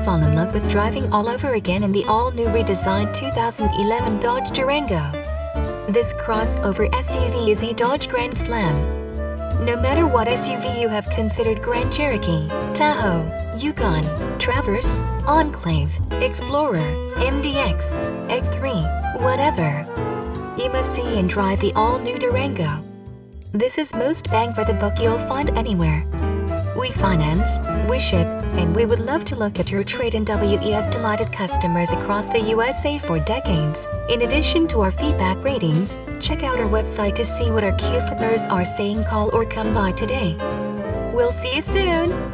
fall in love with driving all over again in the all-new redesigned 2011 Dodge Durango. This crossover SUV is a Dodge Grand Slam. No matter what SUV you have considered, Grand Cherokee, Tahoe, Yukon, Traverse, Enclave, Explorer, MDX, X3, whatever, you must see and drive the all-new Durango. This is most bang for the buck you'll find anywhere. We finance, we ship, and we would love to look at your trade-in. WEF delighted customers across the USA for decades. In addition to our feedback ratings, check out our website to see what our customers are saying. Call or come by today. We'll see you soon!